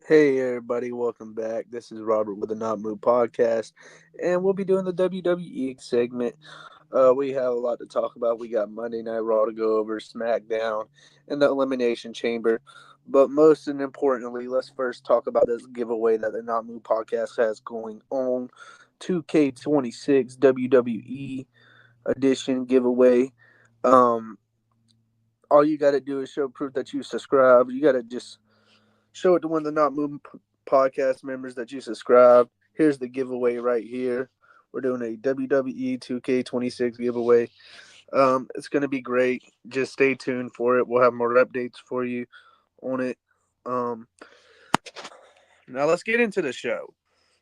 Hey everybody, welcome back. This is Robert with the Not Move podcast, and we'll be doing the WWE segment. We have a lot to talk about. We got Monday Night Raw to go over, SmackDown, and the Elimination Chamber. But most and importantly, let's first talk about this giveaway that the Not Move podcast has going on. 2K26 WWE edition giveaway. Um, all you got to do is show proof that you subscribe. You got to just show it to one of the Not Moving podcast members that you subscribe. Here's the giveaway right here. We're doing a WWE 2K26 giveaway. It's going to be great. Just stay tuned for it. We'll have more updates for you on it. Um, Now let's get into the show.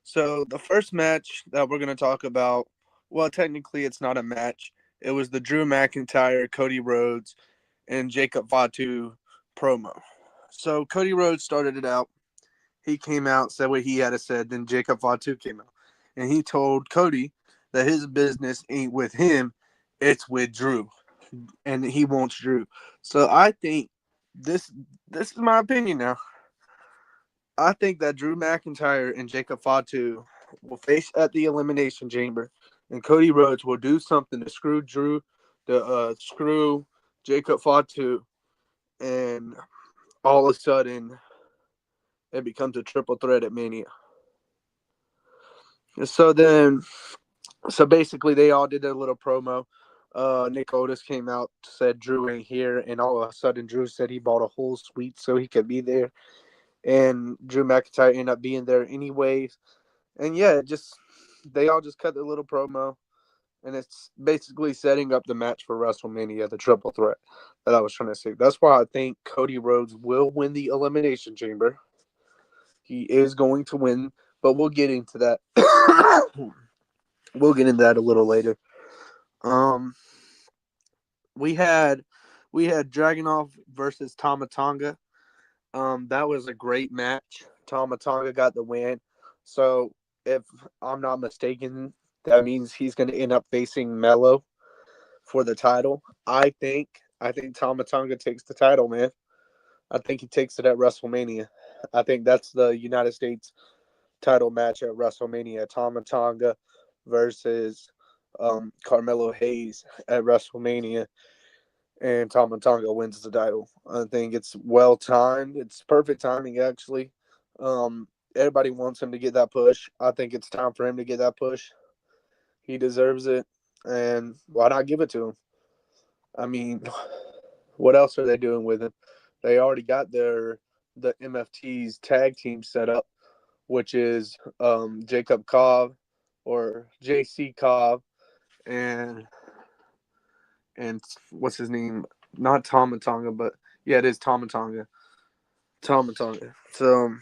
So the first match that we're going to talk about, well, technically it's not a match. It was the Drew McIntyre, Cody Rhodes, and Jacob Fatu promo. So Cody Rhodes started it out. He came out, said what he had to say. Then Jacob Fatu came out, and he told Cody that his business ain't with him, it's with Drew, and he wants Drew. So I think this is my opinion now. I think that Drew McIntyre and Jacob Fatu will face at the Elimination Chamber, and Cody Rhodes will do something to screw Drew, to screw Jacob Fatu, and all of a sudden it becomes a triple threat at Mania. So basically they all did their little promo. Nick Otis came out, said Drew ain't here, and all of a sudden Drew said he bought a whole suite so he could be there. And Drew McIntyre ended up being there anyways. And yeah, just they all just cut their little promo. And it's basically setting up the match for WrestleMania, the triple threat that I was trying to say. That's why I think Cody Rhodes will win the Elimination Chamber. He is going to win, but we'll get into that. We'll get into that a little later. Um, we had Dragunov versus Tama Tonga. That was a great match. Tama Tonga got the win. So if I'm not mistaken, that means he's going to end up facing Mello for the title. I think Tama Tonga takes the title, man. I think he takes it at WrestleMania. I think that's the United States title match at WrestleMania. Tama Tonga versus Carmelo Hayes at WrestleMania, and Tama Tonga wins the title. I think it's well timed. It's perfect timing, actually. Everybody wants him to get that push. I think it's time for him to get that push. He deserves it, and why not give it to him? I mean, what else are they doing with him? They already got the MFT's tag team set up, which is Jacob Cobb or JC Cobb and what's his name? Not Tama Tonga, but yeah, it is Tama Tonga. Tama Tonga. So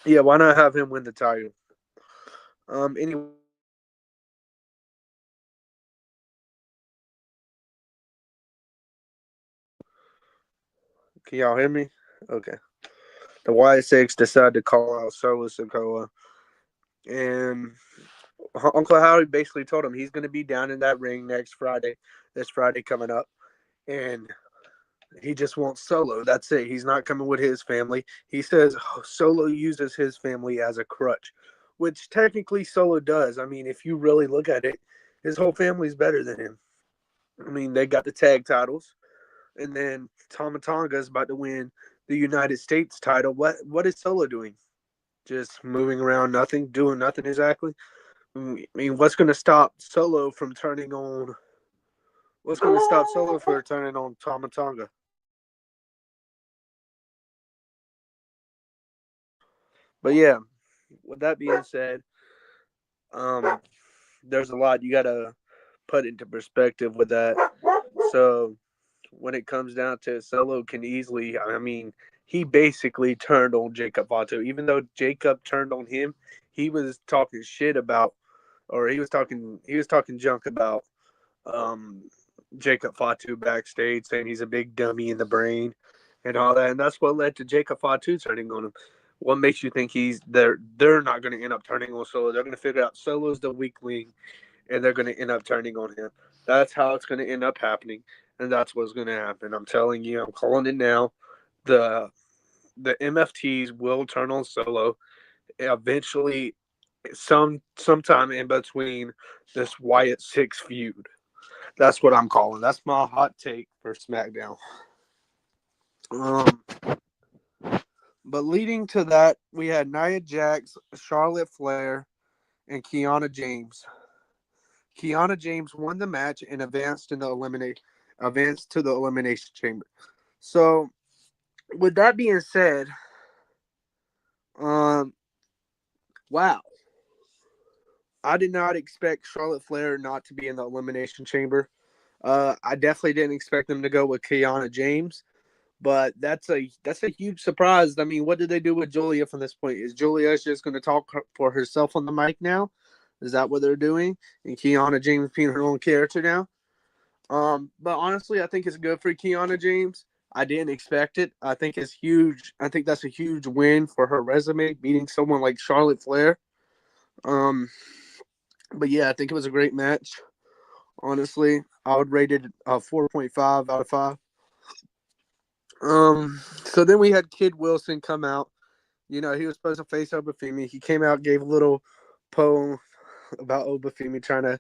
yeah, why not have him win the title? Anyway, can y'all hear me? Okay. The Y6 decided to call out Solo Sokoa, and Uncle Howie basically told him he's going to be down in that ring next Friday, this Friday coming up, and he just wants Solo. That's it. He's not coming with his family. He says Solo uses his family as a crutch, which technically Solo does. I mean, if you really look at it, his whole family's better than him. I mean, they got the tag titles, and then Tama Tonga is about to win the United States title. What is Solo doing? Just moving around, nothing, doing nothing exactly. I mean, what's going to stop Solo from turning on? What's going to stop Solo from turning on Tama Tonga? But yeah, with that being said, um, there's a lot you got to put into perspective with that. So when it comes down to Solo can easily, I mean, he basically turned on Jacob Fatu. Even though Jacob turned on him, he was talking shit about, or he was talking junk about um, Jacob Fatu backstage, saying he's a big dummy in the brain and all that, and that's what led to Jacob Fatu turning on him. What makes you think they're not going to end up turning on Solo? They're going to figure out Solo's the weak link, and they're going to end up turning on him. That's how it's going to end up happening, and that's what's going to happen. I'm telling you, I'm calling it now. The the MFTs will turn on solo eventually, sometime in between this Wyatt 6 feud. That's what I'm calling. That's my hot take for SmackDown. Um, but leading to that, we had Nia Jax, Charlotte Flair, and Kiana James. Kiana James won the match and advanced to the elimination chamber. So, with that being said, um, wow, I did not expect Charlotte Flair not to be in the elimination chamber. I definitely didn't expect them to go with Kiana James, but that's a huge surprise. I mean, what did they do with Julia from this point? Is Julia just going to talk for herself on the mic now? Is that what they're doing? And Kiana James being her own character now? But honestly, I think it's good for Kiana James. I didn't expect it. I think it's huge. I think that's a huge win for her resume, beating someone like Charlotte Flair. Um, but yeah, I think it was a great match. Honestly, I would rate it a 4.5 out of 5. So then we had Kid Wilson come out. You know, he was supposed to face Obafemi. He came out, gave a little poem about Obafemi, trying to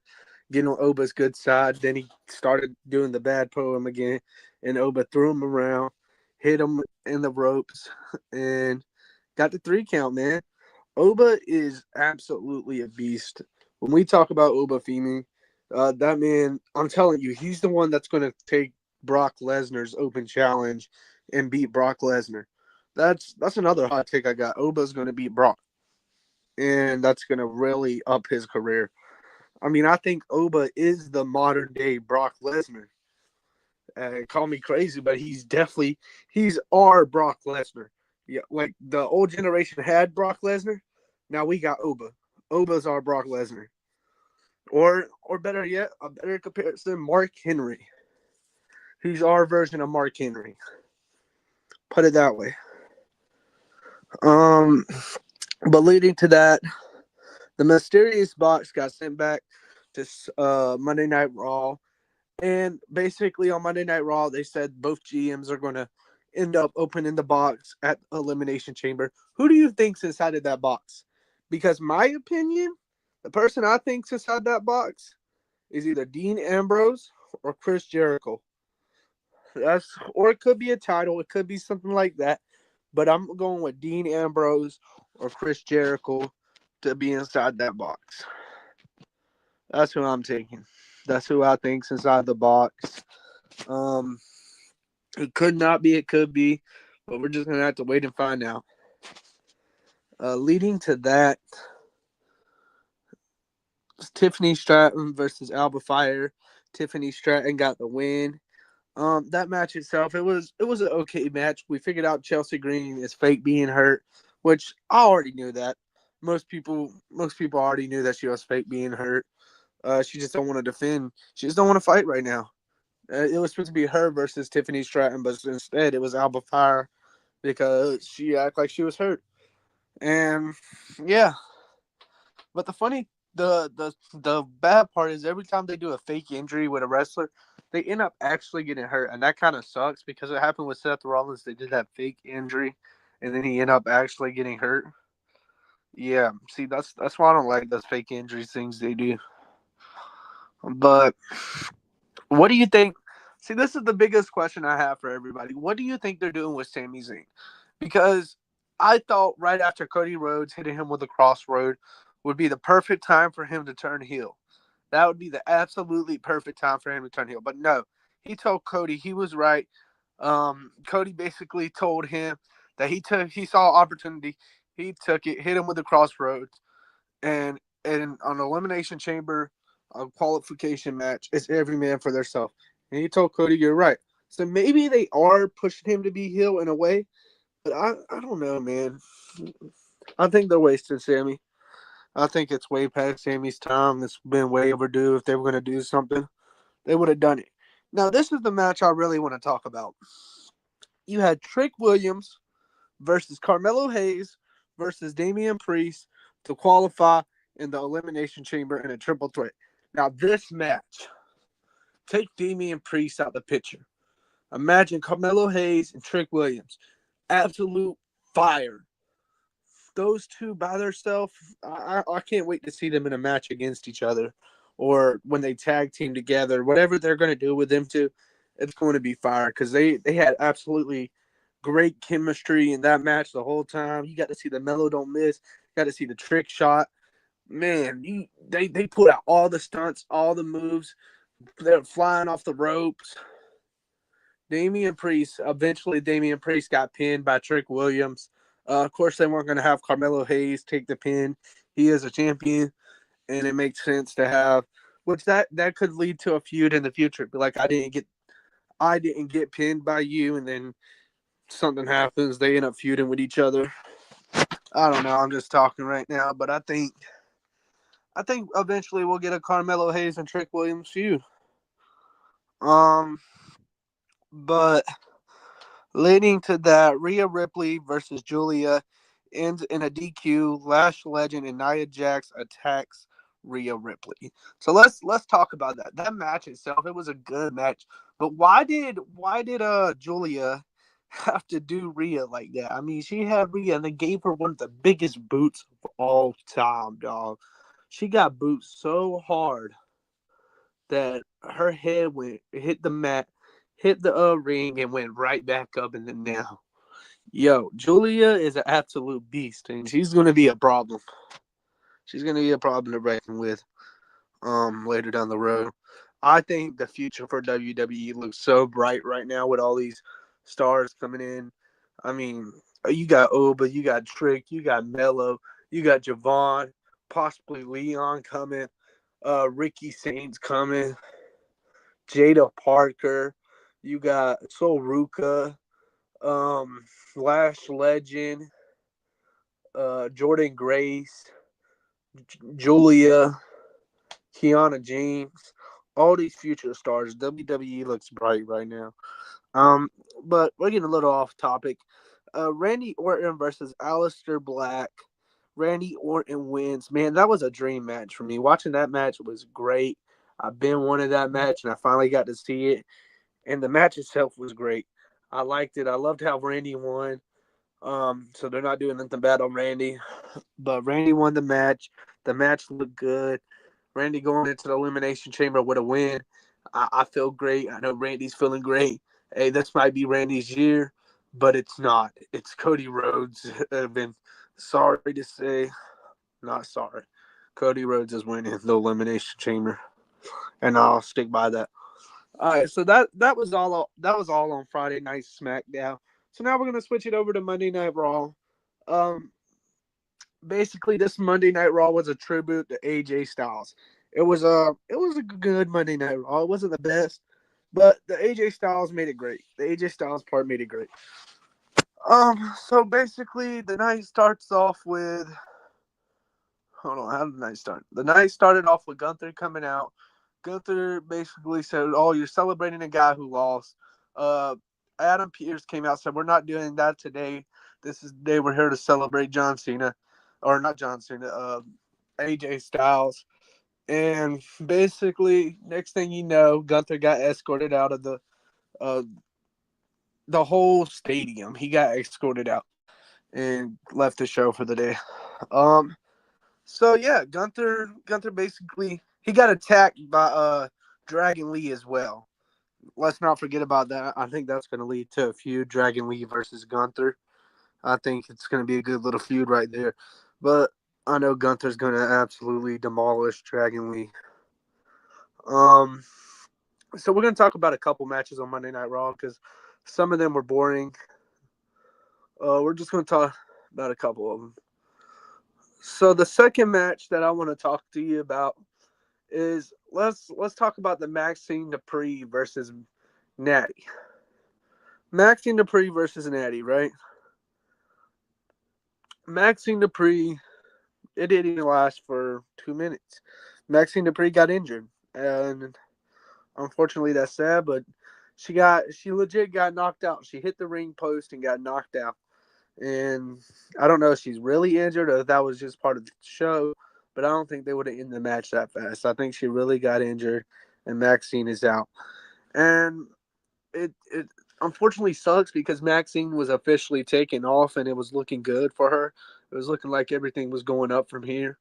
get on Oba's good side. Then he started doing the bad poem again, and Oba threw him around, hit him in the ropes, and got the 3 count, man. Oba is absolutely a beast. When we talk about Obafemi, that man, I'm telling you, he's the one that's going to take Brock Lesnar's open challenge and beat Brock Lesnar. That's another hot take I got. Oba's going to beat Brock, and that's going to really up his career. I mean, I think Oba is the modern day Brock Lesnar. Call me crazy, but he's our Brock Lesnar. Yeah, like the old generation had Brock Lesnar. Now we got Oba. Oba's our Brock Lesnar. Or better yet, a better comparison, Mark Henry. He's our version of Mark Henry. Put it that way. Um, but leading to that, the mysterious box got sent back to Monday Night Raw, and basically on Monday Night Raw, they said both GMs are going to end up opening the box at Elimination Chamber. Who do you think's inside of that box? Because my opinion, the person I think's inside that box is either Dean Ambrose or Chris Jericho. Or it could be a title, it could be something like that. But I'm going with Dean Ambrose or Chris Jericho to be inside that box. That's who I'm taking. That's who I think's inside the box. Um, it could not be, it could be, but we're just gonna have to wait and find out. Leading to that, Tiffany Stratton versus Alba Fire. Tiffany Stratton got the win. That match itself, it was an okay match. We figured out Chelsea Green is fake being hurt, which I already knew that. Most people already knew that she was fake being hurt. She just don't want to defend. She just don't want to fight right now. It was supposed to be her versus Tiffany Stratton, but instead it was Alba Fire because she acted like she was hurt. And yeah, but the bad part is every time they do a fake injury with a wrestler, they end up actually getting hurt, and that kind of sucks because it happened with Seth Rollins. They did that fake injury, and then he ended up actually getting hurt. Yeah, see, that's why I don't like those fake injury things they do. But what do you think? See, this is the biggest question I have for everybody. What do you think they're doing with Sami Zayn? Because I thought right after Cody Rhodes hitting him with a crossroad would be the perfect time for him to turn heel. That would be the absolutely perfect time for him to turn heel. But no, he told Cody he was right. Cody basically told him that he saw opportunity, he took it, hit him with the crossroads, and on Elimination Chamber, a qualification match, it's every man for themselves. And he told Cody, you're right. So maybe they are pushing him to be heel in a way, but I don't know, man. I think they're wasting Sammy. I think it's way past Sammy's time. It's been way overdue. If they were going to do something, they would have done it. Now, this is the match I really want to talk about. You had Trick Williams versus Carmelo Hayes versus Damian Priest to qualify in the Elimination Chamber in a triple threat. Now, this match, take Damian Priest out of the picture. Imagine Carmelo Hayes and Trick Williams. Absolute fire. Those two by themselves, I can't wait to see them in a match against each other, or when they tag team together. Whatever they're going to do with them two, it's going to be fire because they had absolutely great chemistry in that match the whole time. You got to see the Mellow don't miss, got to see the trick shot. Man, they put out all the stunts, all the moves. They're flying off the ropes. Eventually Damian Priest got pinned by Trick Williams. Of course, they weren't going to have Carmelo Hayes take the pin. He is a champion, and it makes sense to have, which that could lead to a feud in the future. But like, I didn't get pinned by you, and then something happens, they end up feuding with each other. I don't know. I'm just talking right now, but I think eventually we'll get a Carmelo Hayes and Trick Williams feud. Um, but leading to that, Rhea Ripley versus Julia ends in a DQ. Lash legend and Nia Jax attacks Rhea Ripley. So let's talk about that. That match itself, it was a good match. But why did Julia have to do Rhea like that? I mean, she had Rhea and they gave her one of the biggest boots of all time, dog. She got boots so hard that her head hit the mat, hit the ring, and went right back up in the nail. Yo, Julia is an absolute beast, and she's gonna be a problem. She's gonna be a problem to reckon with later down the road. I think the future for WWE looks so bright right now with all these stars coming in. I mean, you got Alba, you got Trick, you got Mello, you got Javon, possibly Leon coming, Ricky Saints coming, Jada Parker, you got Sol Ruka, Lash Legend, Jordan Grace, Julia, Kiana James, all these future stars. WWE looks bright right now. But we're getting a little off topic. Randy Orton versus Alistair Black. Randy Orton wins. Man, that was a dream match for me. Watching that match was great. I've been wanting that match, and I finally got to see it. And the match itself was great. I liked it. I loved how Randy won. So they're not doing nothing bad on Randy. But Randy won the match. The match looked good. Randy going into the Elimination Chamber with a win. I feel great. I know Randy's feeling great. Hey, this might be Randy's year, but it's not. It's Cody Rhodes. I've been sorry to say, not sorry. Cody Rhodes is winning the Elimination Chamber, and I'll stick by that. All right, so that was all. That was all on Friday Night SmackDown. So now we're gonna switch it over to Monday Night Raw. Um, Basically, this Monday Night Raw was a tribute to AJ Styles. It was a good Monday Night Raw. It wasn't the best, but the AJ Styles made it great. The AJ Styles part made it great. So basically, the night starts off with. Hold on, how did the night start? The night started off with Gunther coming out. Gunther basically said, "Oh, you're celebrating a guy who lost." Uh, Adam Pearce came out and said, "We're not doing that today. This is they were here to celebrate John Cena, or not John Cena, AJ Styles." And basically, next thing you know, Gunther got escorted out of uh, the whole stadium. He got escorted out and left the show for the day. Um, so yeah, Gunther basically he got attacked by Dragon Lee as well. Let's not forget about that. I think that's going to lead to a feud, Dragon Lee versus Gunther. I think it's going to be a good little feud right there. But I know Gunther's going to absolutely demolish Dragon Lee. Um, so we're going to talk about a couple matches on Monday Night Raw because some of them were boring. We're just going to talk about a couple of them. So the second match that I want to talk to you about is let's talk about the Maxine Dupree versus Natty. Maxine Dupree versus Natty, right? Maxine Dupree, it didn't even last for 2 minutes. Maxine Dupree got injured, and unfortunately that's sad, but she legit got knocked out. She hit the ring post and got knocked out. And I don't know if she's really injured or if that was just part of the show, but I don't think they would have ended the match that fast. I think she really got injured, and Maxine is out. And unfortunately sucks because Maxine was officially taken off and it was looking good for her. It was looking like everything was going up from here.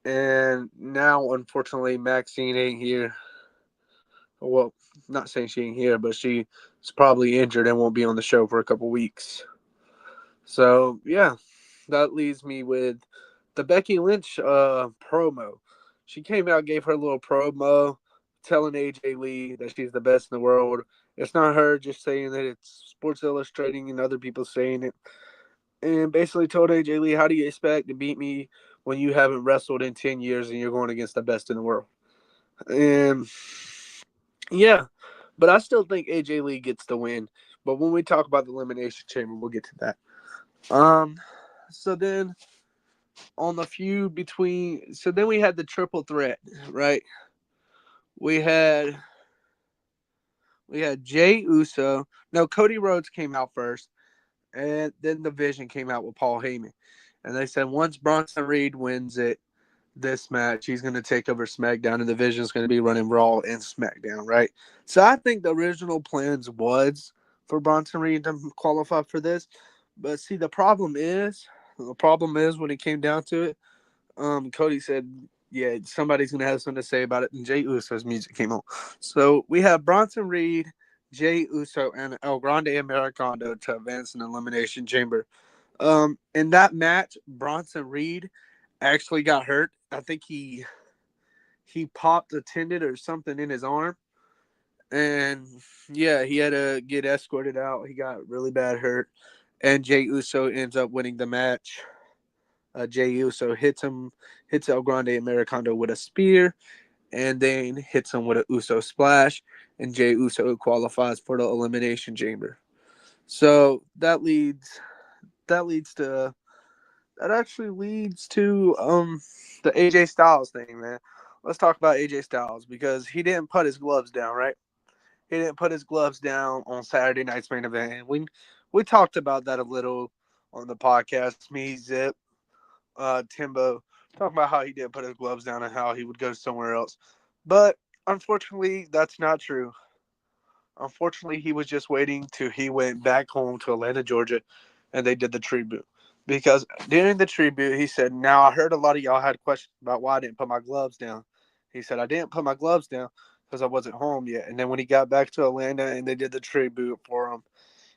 And now, unfortunately, Maxine ain't here. Well, not saying she ain't here, but she's probably injured and won't be on the show for a couple weeks. So, yeah, that leaves me with the Becky Lynch promo. She came out, gave her little promo, telling AJ Lee that she's the best in the world. It's not her just saying that, it's Sports Illustrating and other people saying it. And basically told AJ Lee, how do you expect to beat me when you haven't wrestled in 10 years and you're going against the best in the world? And yeah, but I still think AJ Lee gets the win. But when we talk about the Elimination Chamber, we'll get to that. So then on the feud between, so then we had the triple threat, right? We had Jay Uso. No, Cody Rhodes came out first, and then the Vision came out with Paul Heyman, and they said once Bronson Reed wins this match, he's going to take over SmackDown, and the Vision's going to be running Raw and SmackDown, right? So I think the original plans was for Bronson Reed to qualify for this, but see, the problem is when it came down to it, Cody said, yeah, somebody's going to have something to say about it, and Jay Uso's music came on. So we have Bronson Reed, Jay Uso, and El Grande Americano to advance in the Elimination Chamber. In that match, Bronson Reed actually got hurt. I think he popped a tendon or something in his arm, and yeah, he had to get escorted out. He got really bad hurt, and Jay Uso ends up winning the match. Jay Uso hits El Grande Americano with a spear, and then hits him with a Uso splash, and Jay Uso qualifies for the Elimination Chamber. So that actually leads to the AJ Styles thing, man. Let's talk about AJ Styles because he didn't put his gloves down, right? He didn't put his gloves down on Saturday night's main event. And we talked about that a little on the podcast. Me, Zip, Timbo, talking about how he didn't put his gloves down and how he would go somewhere else. But unfortunately, that's not true. Unfortunately, he was just waiting till he went back home to Atlanta, Georgia, and they did the tribute. Because during the tribute, he said, now I heard a lot of y'all had questions about why I didn't put my gloves down. He said, I didn't put my gloves down because I wasn't home yet. And then when he got back to Atlanta and they did the tribute for him,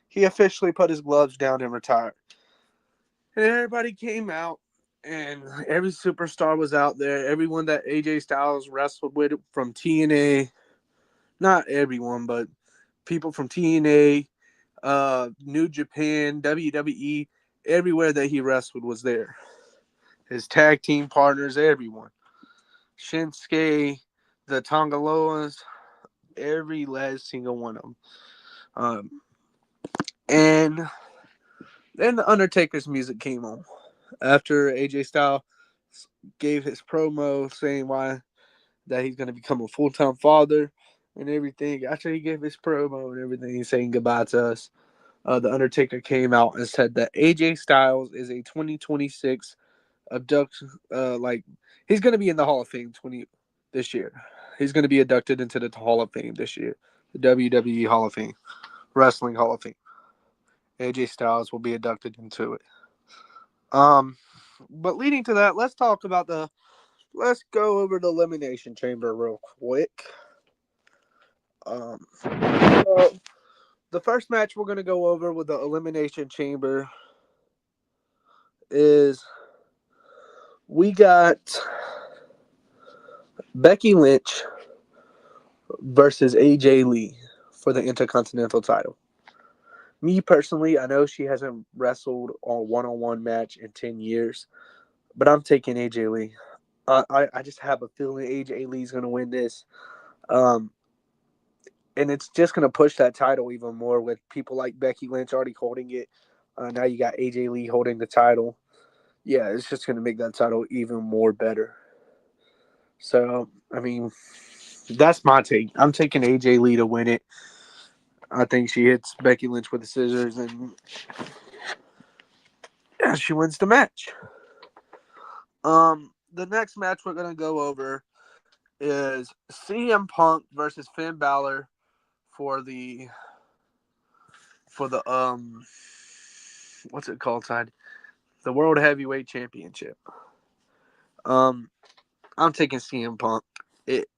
he officially put his gloves down and retired. And everybody came out, and every superstar was out there. Everyone that AJ Styles wrestled with from TNA, not everyone, but people from TNA, New Japan, WWE, everywhere that he wrestled was there. His tag team partners, everyone. Shinsuke, the Tongaloas, every last single one of them. And then the Undertaker's music came on after AJ Styles gave his promo saying why that he's going to become a full-time father and everything. After he gave his promo and everything, he's saying goodbye to us. The Undertaker came out and said that AJ Styles is a 2026 abduction. He's going to be in the Hall of Fame this year. He's going to be inducted into the Hall of Fame this year, the WWE Hall of Fame, Wrestling Hall of Fame. AJ Styles will be inducted into it. But leading to that, let's go over the Elimination Chamber real quick. So the first match we're going to go over with the Elimination Chamber is we got Becky Lynch versus AJ Lee for the Intercontinental title. Me personally, I know she hasn't wrestled a one-on-one match in 10 years, but I'm taking AJ Lee. I just have a feeling AJ Lee's going to win this. And it's just going to push that title even more with people like Becky Lynch already holding it. Now you got AJ Lee holding the title. Yeah, it's just going to make that title even more better. So, I mean, that's my take. I'm taking AJ Lee to win it. I think she hits Becky Lynch with the scissors and she wins the match. The next match we're going to go over is CM Punk versus Finn Balor for the for the what's it called side? The World Heavyweight Championship. I'm taking CM Punk. It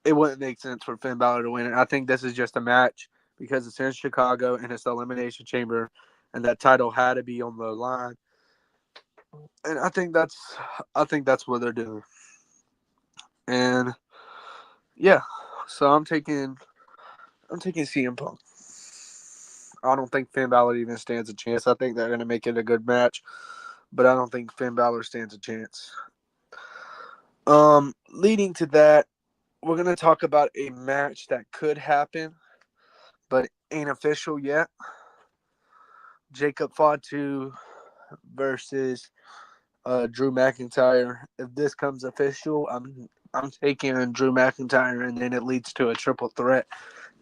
wouldn't make sense for Finn Balor to win it. I think this is just a match because it's in Chicago and it's the Elimination Chamber, and that title had to be on the line. And I think that's what they're doing. And yeah, so I'm taking CM Punk. I don't think Finn Balor even stands a chance. I think they're going to make it a good match, but I don't think Finn Balor stands a chance. Leading to that, we're going to talk about a match that could happen, but ain't official yet. Jacob Fatu versus Drew McIntyre. If this comes official, I'm taking Drew McIntyre, and then it leads to a triple threat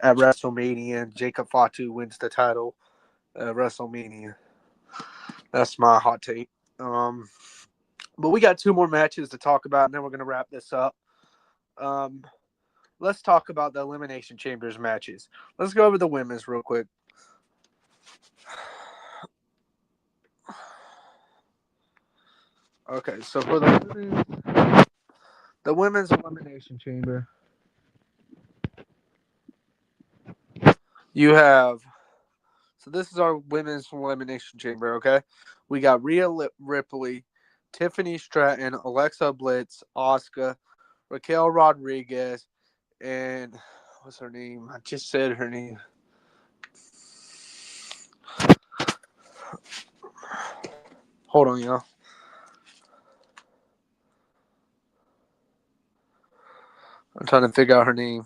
at WrestleMania. And Jacob Fatu wins the title at WrestleMania. That's my hot take. But we got 2 more matches to talk about, and then we're going to wrap this up. Let's talk about the Elimination Chambers matches. Let's go over the women's real quick. Okay, so for the women's Elimination Chamber, you have. So this is our women's Elimination Chamber, okay? We got Rhea Ripley, Tiffany Stratton, Alexa Bliss, Asuka, Raquel Rodriguez, and what's her name? I just said her name. Hold on, y'all. I'm trying to figure out her name.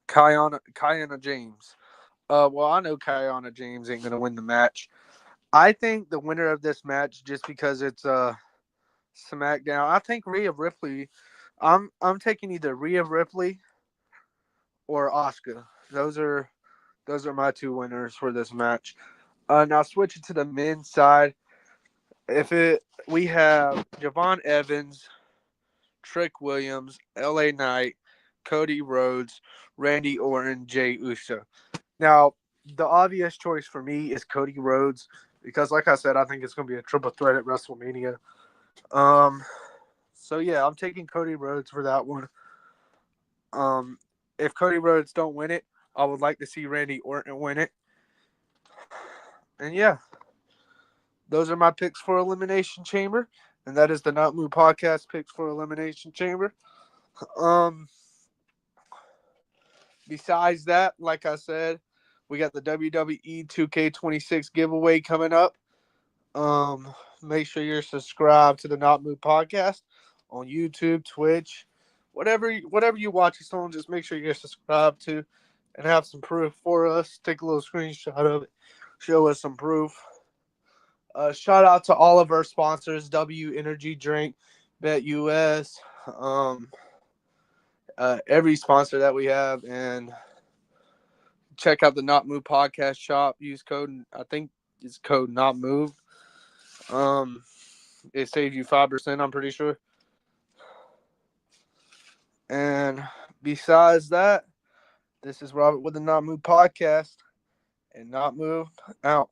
Kiana James. Well, I know Kiana James ain't gonna win the match. I think the winner of this match, just because it's SmackDown, I think Rhea Ripley. I'm taking either Rhea Ripley or Asuka. Those are my 2 winners for this match. Now switching to the men's side, we have Javon Evans, Trick Williams, LA Knight, Cody Rhodes, Randy Orton, Jey Uso. Now, the obvious choice for me is Cody Rhodes because, like I said, I think it's going to be a triple threat at WrestleMania. So yeah, I'm taking Cody Rhodes for that one. If Cody Rhodes don't win it, I would like to see Randy Orton win it. And yeah, those are my picks for Elimination Chamber, and that is the Not Move Podcast picks for Elimination Chamber. Besides that, like I said, we got the WWE 2K26 giveaway coming up. Make sure you're subscribed to the Not Move Podcast on YouTube, Twitch, whatever you watch us on. Just make sure you're subscribed to, and have some proof for us. Take a little screenshot of it, show us some proof. Shout out to all of our sponsors: W Energy Drink, BetUS, every sponsor that we have, and check out the Not Move Podcast shop. Use code, I think it's code Not Move. It saves you 5%, I'm pretty sure. And besides that, this is Robert with the Not Move Podcast, and Not Move out.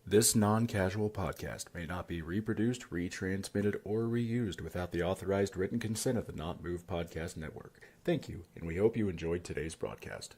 This non-casual podcast may not be reproduced, retransmitted, or reused without the authorized written consent of the Not Move Podcast Network. Thank you, and we hope you enjoyed today's broadcast.